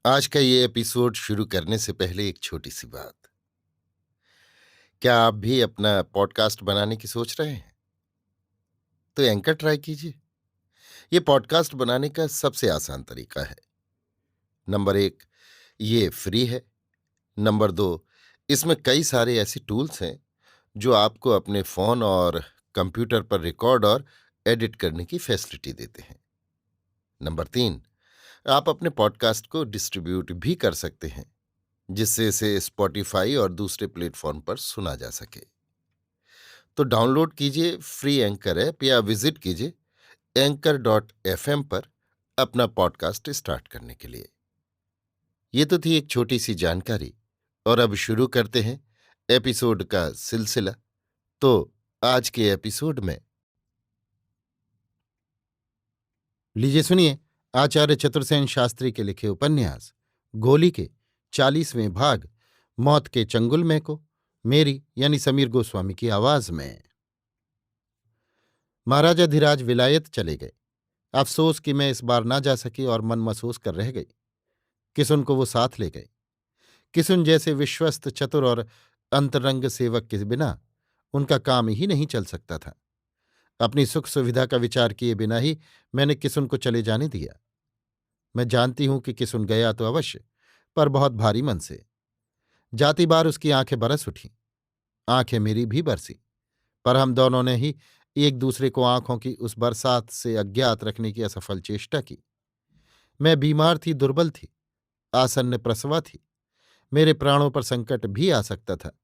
आज का ये एपिसोड शुरू करने से पहले एक छोटी सी बात। क्या आप भी अपना पॉडकास्ट बनाने की सोच रहे हैं? तो एंकर ट्राई कीजिए। ये पॉडकास्ट बनाने का सबसे आसान तरीका है। नंबर एक, ये फ्री है। नंबर दो, इसमें कई सारे ऐसे टूल्स हैं जो आपको अपने फोन और कंप्यूटर पर रिकॉर्ड और एडिट करने की फैसिलिटी देते हैं। नंबर तीन, आप अपने पॉडकास्ट को डिस्ट्रीब्यूट भी कर सकते हैं, जिससे इसे स्पॉटिफाई और दूसरे प्लेटफॉर्म पर सुना जा सके। तो डाउनलोड कीजिए फ्री एंकर ऐप या विजिट कीजिए anchor.fm पर अपना पॉडकास्ट स्टार्ट करने के लिए। ये तो थी एक छोटी सी जानकारी, और अब शुरू करते हैं एपिसोड का सिलसिला। तो आज के एपिसोड में लीजिए सुनिए आचार्य चतुर्सेन शास्त्री के लिखे उपन्यास गोली के 40वें भाग मौत के चंगुल में को मेरी यानी समीर गोस्वामी की आवाज में। महाराजा धीराज विलायत चले गए। अफसोस कि मैं इस बार ना जा सकी और मन महसूस कर रह गई। किसुन को वो साथ ले गए। किसुन जैसे विश्वस्त चतुर और अंतरंग सेवक के बिना उनका काम ही नहीं चल सकता था। अपनी सुख सुविधा का विचार किए बिना ही मैंने किसुन को चले जाने दिया। मैं जानती हूं कि किसुन गया तो अवश्य, पर बहुत भारी मन से। जाती बार उसकी आंखें बरस उठीं। आंखें मेरी भी बरसी, पर हम दोनों ने ही एक दूसरे को आंखों की उस बरसात से अज्ञात रखने की असफल चेष्टा की। मैं बीमार थी, दुर्बल थी, आसन्न प्रसवा थी। मेरे प्राणों पर संकट भी आ सकता था।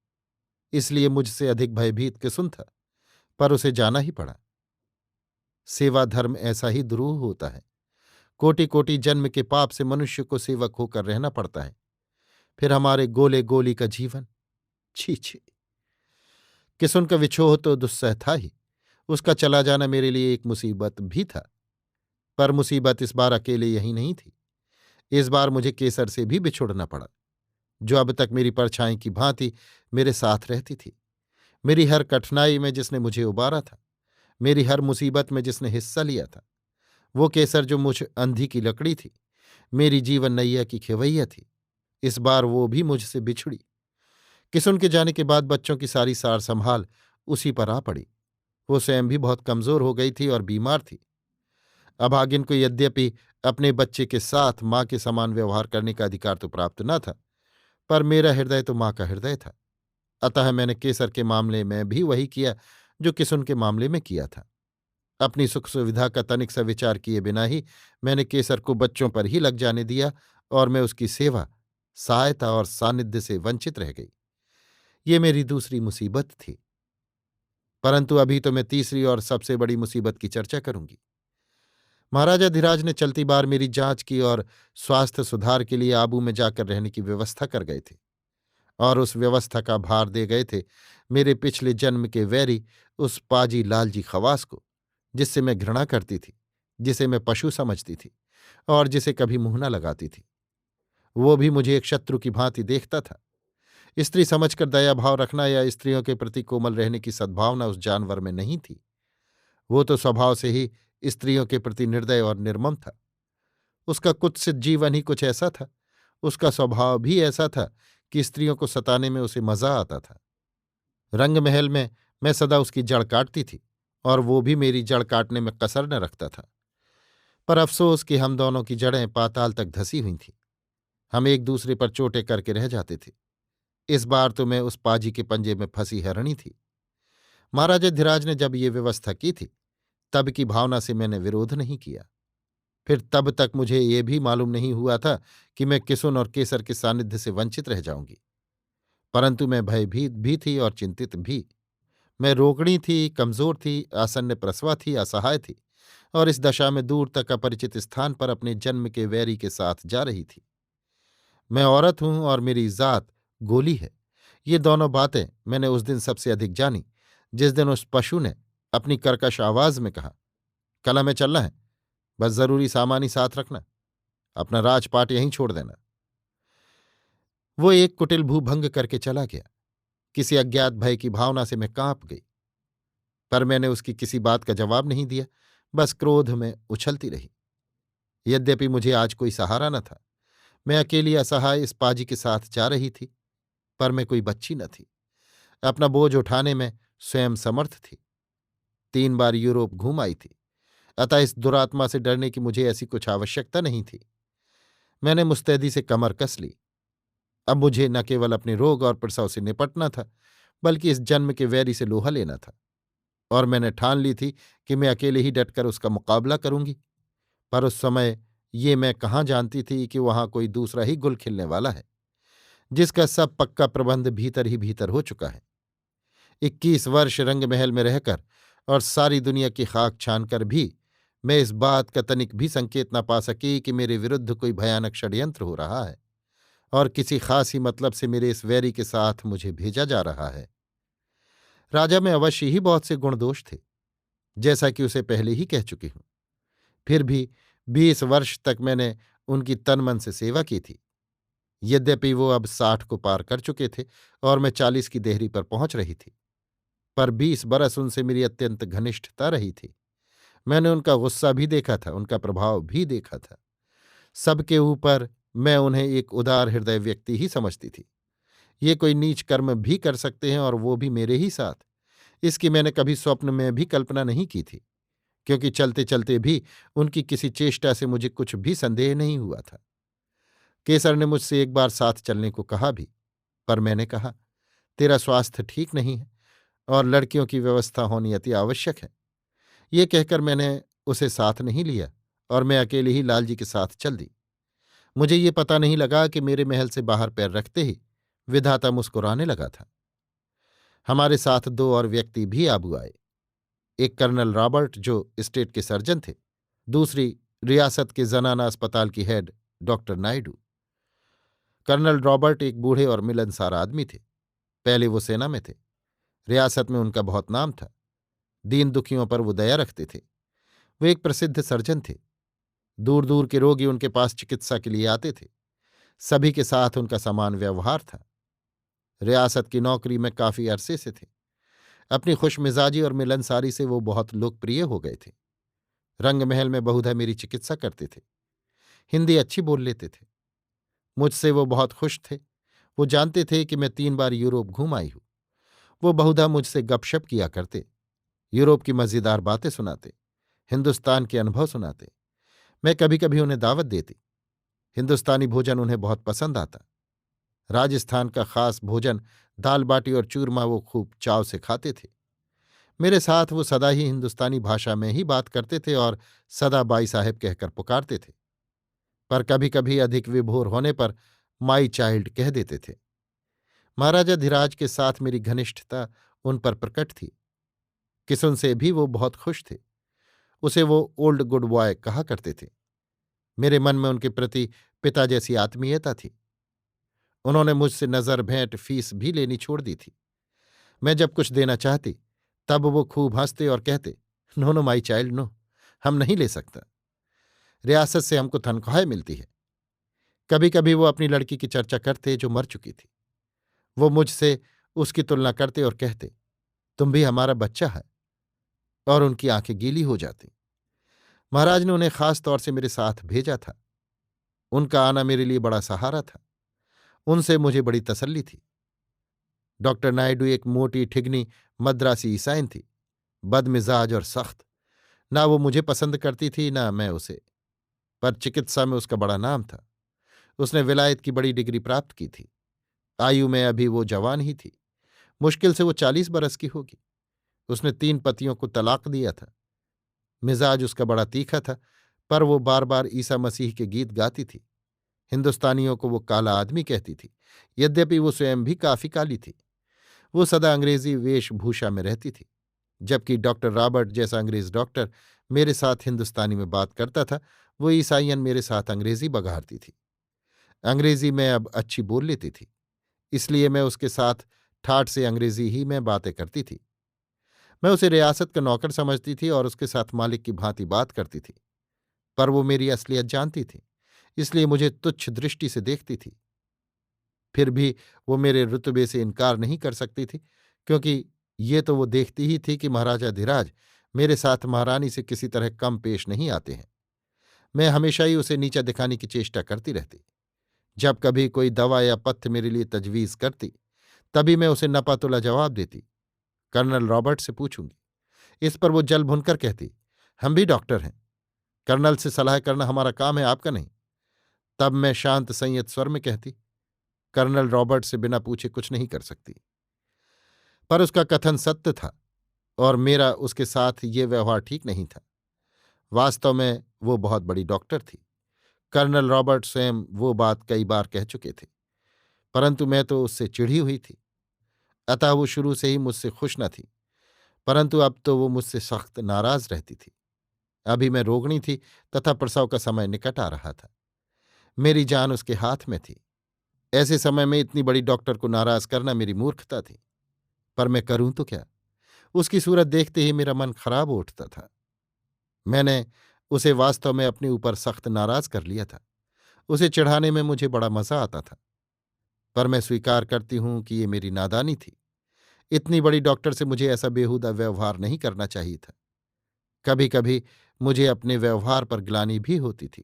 इसलिए मुझसे अधिक भयभीत किसुन था, पर उसे जाना ही पड़ा। सेवा धर्म ऐसा ही दुरूह होता है। कोटि कोटि जन्म के पाप से मनुष्य को सेवक होकर रहना पड़ता है। फिर हमारे गोले गोली का जीवन, छी छी। किसुन का विछोह तो दुस्सह था ही, उसका चला जाना मेरे लिए एक मुसीबत भी था। पर मुसीबत इस बार अकेले यही नहीं थी। इस बार मुझे केसर से भी बिछुड़ना पड़ा, जो अब तक मेरी परछाई की भांति मेरे साथ रहती थी। मेरी हर कठिनाई में जिसने मुझे उबारा था, मेरी हर मुसीबत में जिसने हिस्सा लिया था, वो केसर जो मुझ अंधी की लकड़ी थी, मेरी जीवन नैया की खेवैया थी, इस बार वो भी मुझसे बिछुड़ी। किसुन के जाने के बाद बच्चों की सारी सार संभाल उसी पर आ पड़ी। वो स्वयं भी बहुत कमजोर हो गई थी और बीमार थी। अभागिन को यद्यपि अपने बच्चे के साथ मां के समान व्यवहार करने का अधिकार तो प्राप्त न था, पर मेरा हृदय तो मां का हृदय था। अतः मैंने केसर के मामले में भी वही किया जो किसुन के मामले में किया था। अपनी सुख सुविधा का तनिक सा विचार किए बिना ही मैंने केसर को बच्चों पर ही लग जाने दिया, और मैं उसकी सेवा, सहायता और सानिध्य से वंचित रह गई। ये मेरी दूसरी मुसीबत थी। परंतु अभी तो मैं तीसरी और सबसे बड़ी मुसीबत की चर्चा करूंगी। महाराजा धीराज ने चलती बार मेरी जांच की और स्वास्थ्य सुधार के लिए आबू में जाकर रहने की व्यवस्था कर गए थे, और उस व्यवस्था का भार दे गए थे मेरे पिछले जन्म के वैरी उस पाजी लालजी खवास को, जिससे मैं घृणा करती थी, जिसे मैं पशु समझती थी और जिसे कभी मुंह न लगाती थी। वो भी मुझे एक शत्रु की भांति देखता था। स्त्री समझकर दया भाव रखना या स्त्रियों के प्रति कोमल रहने की सद्भावना उस जानवर में नहीं थी। वो तो स्वभाव से ही स्त्रियों के प्रति निर्दय और निर्मम था। उसका कुत्सित जीवन ही कुछ ऐसा था, उसका स्वभाव भी ऐसा था कि स्त्रियों को सताने में उसे मजा आता था। रंग महल में मैं सदा उसकी जड़ काटती थी, और वो भी मेरी जड़ काटने में कसर न रखता था। पर अफसोस कि हम दोनों की जड़ें पाताल तक धसी हुई थीं। हम एक दूसरे पर चोटें करके रह जाते थे। इस बार तो मैं उस पाजी के पंजे में फंसी हरणी थी। महाराजा धीराज ने जब ये व्यवस्था की थी, तब की भावना से मैंने विरोध नहीं किया। फिर तब तक मुझे ये भी मालूम नहीं हुआ था कि मैं किसुन और केसर के सानिध्य से वंचित रह जाऊंगी। परंतु मैं भयभीत भी थी और चिंतित भी। मैं रोगणी थी, कमजोर थी, आसन्न प्रसवा थी, असहाय थी, और इस दशा में दूर तक अपरिचित स्थान पर अपने जन्म के वैरी के साथ जा रही थी। मैं औरत हूं और मेरी जात गोली है। ये दोनों बातें मैंने उस दिन सबसे अधिक जानी, जिस दिन उस पशु ने अपनी कर्कश आवाज में कहा, कल हमें चलना है, बस जरूरी सामान ही साथ रखना, अपना राजपाट यहीं छोड़ देना। वो एक कुटिल भूभंग करके चला गया। किसी अज्ञात भय की भावना से मैं कांप गई, पर मैंने उसकी किसी बात का जवाब नहीं दिया, बस क्रोध में उछलती रही। यद्यपि मुझे आज कोई सहारा न था, मैं अकेली असहाय इस पाजी के साथ जा रही थी, पर मैं कोई बच्ची न थी। अपना बोझ उठाने में स्वयं समर्थ थी। 3 बार यूरोप घूम आई थी, अतः इस दुरात्मा से डरने की मुझे ऐसी कुछ आवश्यकता नहीं थी। मैंने मुस्तैदी से कमर कस ली। अब मुझे न केवल अपने रोग और प्रसव से निपटना था, बल्कि इस जन्म के वैरी से लोहा लेना था। और मैंने ठान ली थी कि मैं अकेले ही डटकर उसका मुकाबला करूंगी। पर उस समय ये मैं कहाँ जानती थी कि वहां कोई दूसरा ही गुल खिलने वाला है, जिसका सब पक्का प्रबंध भीतर ही भीतर हो चुका है। 21 वर्ष रंगमहल में रहकर और सारी दुनिया की खाक छानकर भी मैं इस बात का तनिक भी संकेत न पा सकी कि मेरे विरुद्ध कोई भयानक षड्यंत्र हो रहा है और किसी खास ही मतलब से मेरे इस वैरी के साथ मुझे भेजा जा रहा है। राजा में अवश्य ही बहुत से गुण दोष थे, जैसा कि उसे पहले ही कह चुकी हूं। फिर भी 20 वर्ष तक मैंने उनकी तन मन से सेवा की थी। यद्यपि वो अब 60 को पार कर चुके थे और मैं 40 की देहरी पर पहुंच रही थी, पर 20 बरस उनसे मेरी अत्यंत घनिष्ठता रही थी। मैंने उनका गुस्सा भी देखा था, उनका प्रभाव भी देखा था। सबके ऊपर मैं उन्हें एक उदार हृदय व्यक्ति ही समझती थी। ये कोई नीच कर्म भी कर सकते हैं और वो भी मेरे ही साथ, इसकी मैंने कभी स्वप्न में भी कल्पना नहीं की थी, क्योंकि चलते चलते भी उनकी किसी चेष्टा से मुझे कुछ भी संदेह नहीं हुआ था। केसर ने मुझसे एक बार साथ चलने को कहा भी, पर मैंने कहा, तेरा स्वास्थ्य ठीक नहीं है और लड़कियों की व्यवस्था होनी अति आवश्यक है। ये कहकर मैंने उसे साथ नहीं लिया और मैं अकेले ही लालजी के साथ चल दी। मुझे ये पता नहीं लगा कि मेरे महल से बाहर पैर रखते ही विधाता मुस्कुराने लगा था। हमारे साथ 2 और व्यक्ति भी आबू आए। एक कर्नल रॉबर्ट, जो स्टेट के सर्जन थे। दूसरी रियासत के जनाना अस्पताल की head doctor Naidu. Colonel Robert एक बूढ़े और मिलनसार आदमी थे। पहले वो सेना में थे। रियासत में उनका बहुत नाम था। दीन दुखियों पर वो दया रखते थे। वे एक प्रसिद्ध सर्जन थे। दूर दूर के रोगी उनके पास चिकित्सा के लिए आते थे। सभी के साथ उनका समान व्यवहार था। रियासत की नौकरी में काफी अरसे से थे। अपनी खुशमिजाजी और मिलनसारी से वो बहुत लोकप्रिय हो गए थे। रंगमहल में बहुधा मेरी चिकित्सा करते थे। हिंदी अच्छी बोल लेते थे। मुझसे वो बहुत खुश थे। वो जानते थे कि मैं 3 बार यूरोप घूम आई हूं। वो बहुधा मुझसे गपशप किया करते, यूरोप की मजेदार बातें सुनाते, हिंदुस्तान के अनुभव सुनाते। मैं कभी कभी उन्हें दावत देती। हिंदुस्तानी भोजन उन्हें बहुत पसंद आता। राजस्थान का खास भोजन दाल बाटी और चूरमा वो खूब चाव से खाते थे। मेरे साथ वो सदा ही हिंदुस्तानी भाषा में ही बात करते थे और सदा बाई साहेब कहकर पुकारते थे, पर कभी कभी अधिक विभोर होने पर माई चाइल्ड कह देते थे। महाराजा धीराज के साथ मेरी घनिष्ठता उन पर प्रकट थी। किसुन से भी वो बहुत खुश थे। उसे वो ओल्ड गुड बॉय कहा करते थे। मेरे मन में उनके प्रति पिता जैसी आत्मीयता थी। उन्होंने मुझसे नजर भेंट फीस भी लेनी छोड़ दी थी। मैं जब कुछ देना चाहती, तब वो खूब हंसते और कहते, no no my child no, हम नहीं ले सकता। रियासत से हमको तनख्वाहें मिलती है। कभी कभी वो अपनी लड़की की चर्चा करते जो मर चुकी थी। वो मुझसे उसकी तुलना करते और कहते, तुम भी हमारा बच्चा है, और उनकी आंखें गीली हो जाती। महाराज ने उन्हें खास तौर से मेरे साथ भेजा था। उनका आना मेरे लिए बड़ा सहारा था। उनसे मुझे बड़ी तसल्ली थी। डॉक्टर नायडू एक मोटी ठिगनी मद्रासी ईसाइन थी, बदमिजाज और सख्त। ना वो मुझे पसंद करती थी ना मैं उसे, पर चिकित्सा में उसका बड़ा नाम था। उसने विलायत की बड़ी डिग्री प्राप्त की थी। आयु में अभी वो जवान ही थी। मुश्किल से वो 40 बरस की होगी। उसने 3 पतियों को तलाक दिया था। मिजाज उसका बड़ा तीखा था, पर वो बार बार ईसा मसीह के गीत गाती थी। हिंदुस्तानियों को वो काला आदमी कहती थी, यद्यपि वो स्वयं भी काफी काली थी। वो सदा अंग्रेजी वेशभूषा में रहती थी। जबकि डॉक्टर रॉबर्ट जैसा अंग्रेज डॉक्टर मेरे साथ हिंदुस्तानी में बात करता था, वो ईसाइयन मेरे साथ अंग्रेजी बघारती थी। अंग्रेजी मैं अब अच्छी बोल लेती थी, इसलिए मैं उसके साथ ठाठ से अंग्रेजी ही में बातें करती थी। मैं उसे रियासत का नौकर समझती थी और उसके साथ मालिक की भांति बात करती थी, पर वो मेरी असलियत जानती थी, इसलिए मुझे तुच्छ दृष्टि से देखती थी। फिर भी वो मेरे रुतबे से इनकार नहीं कर सकती थी, क्योंकि ये तो वो देखती ही थी कि महाराजा धीराज मेरे साथ महारानी से किसी तरह कम पेश नहीं आते हैं। मैं हमेशा ही उसे नीचा दिखाने की चेष्टा करती रहती। जब कभी कोई दवा या पथ्य मेरे लिए तजवीज करती, तभी मैं उसे नपातुला जवाब देती, कर्नल रॉबर्ट से पूछूंगी। इस पर वो जल भुनकर कहती, हम भी डॉक्टर हैं, कर्नल से सलाह करना हमारा काम है, आपका नहीं। तब मैं शांत संयत स्वर में कहती, कर्नल रॉबर्ट से बिना पूछे कुछ नहीं कर सकती। पर उसका कथन सत्य था और मेरा उसके साथ ये व्यवहार ठीक नहीं था। वास्तव में वो बहुत बड़ी डॉक्टर थी। कर्नल रॉबर्ट स्वयं वो बात कई बार कह चुके थे, परंतु मैं तो उससे चिढ़ी हुई थी। अतः वो शुरू से ही मुझसे खुश न थी, परंतु अब तो वो मुझसे सख्त नाराज रहती थी। अभी मैं रोगिणी थी तथा प्रसव का समय निकट आ रहा था। मेरी जान उसके हाथ में थी। ऐसे समय में इतनी बड़ी डॉक्टर को नाराज करना मेरी मूर्खता थी। पर मैं करूं तो क्या? उसकी सूरत देखते ही मेरा मन खराब हो उठता था। मैंने उसे वास्तव में अपने ऊपर सख्त नाराज कर लिया था। उसे चिढ़ाने में मुझे बड़ा मजा आता था। पर मैं स्वीकार करती हूं कि ये मेरी नादानी थी। इतनी बड़ी डॉक्टर से मुझे ऐसा बेहुदा व्यवहार नहीं करना चाहिए था। कभी कभी मुझे अपने व्यवहार पर ग्लानि भी होती थी,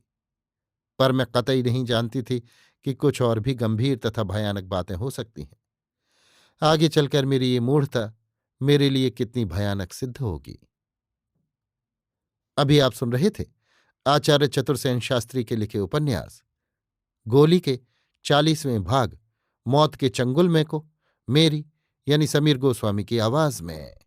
पर मैं कतई नहीं जानती थी कि कुछ और भी गंभीर तथा भयानक बातें हो सकती हैं। आगे चलकर मेरी ये मूढ़ता मेरे लिए कितनी भयानक सिद्ध होगी। अभी आप सुन रहे थे आचार्य चतुर्सेन शास्त्री के लिखे उपन्यास गोली के 40वें भाग मौत के चंगुल में को मेरी यानी समीर गोस्वामी की आवाज में।